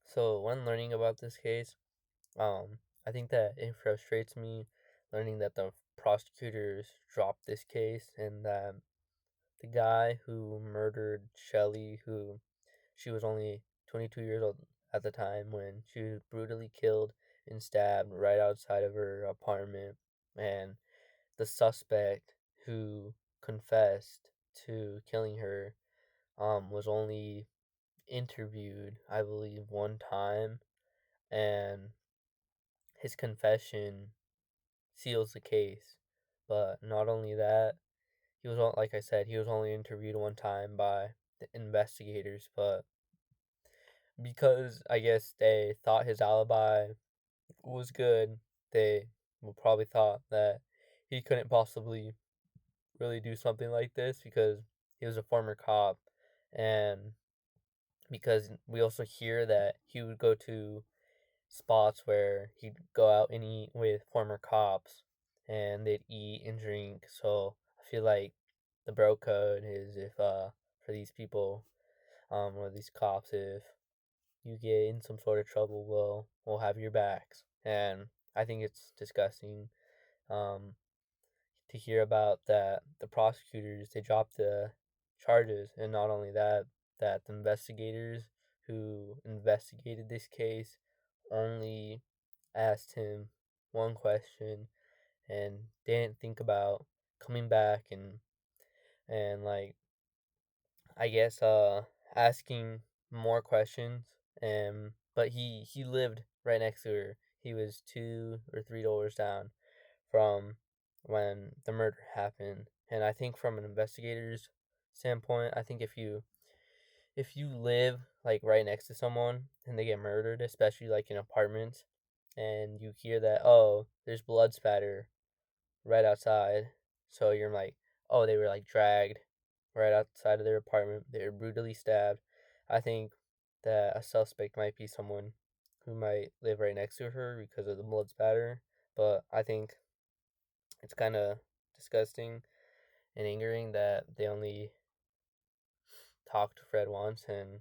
So when learning about this case, I think that it frustrates me learning that the prosecutors dropped this case and that the guy who murdered Shelley, who she was only 22 years old at the time when she was brutally killed and stabbed right outside of her apartment, and the suspect who confessed to killing her was only interviewed, I believe, one time, and his confession seals the case. But not only that, like I said, he was only interviewed one time by the investigators, but because I guess they thought his alibi was good, they probably thought that he couldn't possibly really do something like this because he was a former cop, and because we also hear that he would go to spots where he'd go out and eat with former cops and they'd eat and drink. So I feel like the bro code is if for these people or these cops, if you get in some sort of trouble, we'll have your backs. And I think it's disgusting um to hear about that the prosecutors, they dropped the charges, and not only that, that the investigators who investigated this case only asked him one question and didn't think about coming back and like I guess asking more questions. And but he lived right next to her. He was 2 or 3 doors down from when the murder happened. And I think from an investigator's standpoint, I think if you live like right next to someone and they get murdered, especially like in apartments, and you hear that, oh, there's blood spatter right outside, so you're like, oh, they were like dragged right outside of their apartment, they were brutally stabbed. I think that a suspect might be someone who might live right next to her because of the blood spatter. But I think it's kind of disgusting and angering that they only talked to Fred once, and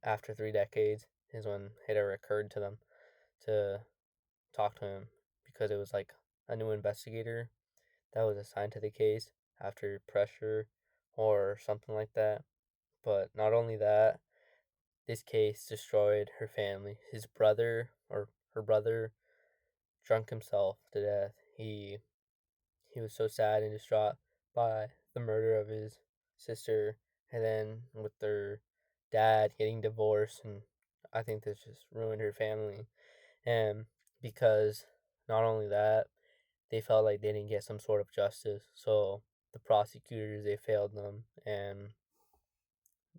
after 3 decades is when it ever occurred to them to talk to him, because it was like a new investigator that was assigned to the case after pressure or something like that. But not only that, this case destroyed her family. His brother, or her brother, drunk himself to death. He was so sad and distraught by the murder of his sister, and then with their dad getting divorced, and I think this just ruined her family. And because not only that, they felt like they didn't get some sort of justice. So the prosecutors, they failed them, and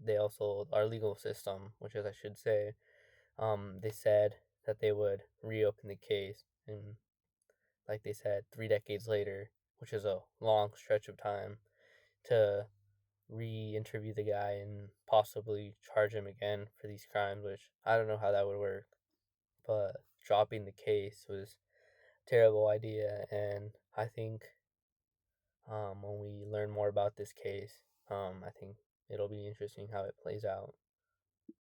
they also, our legal system, which is I should say, they said that they would reopen the case, and like they said, 3 decades later, which is a long stretch of time, to re-interview the guy and possibly charge him again for these crimes, which I don't know how that would work. But dropping the case was a terrible idea, and I think when we learn more about this case, I think it'll be interesting how it plays out.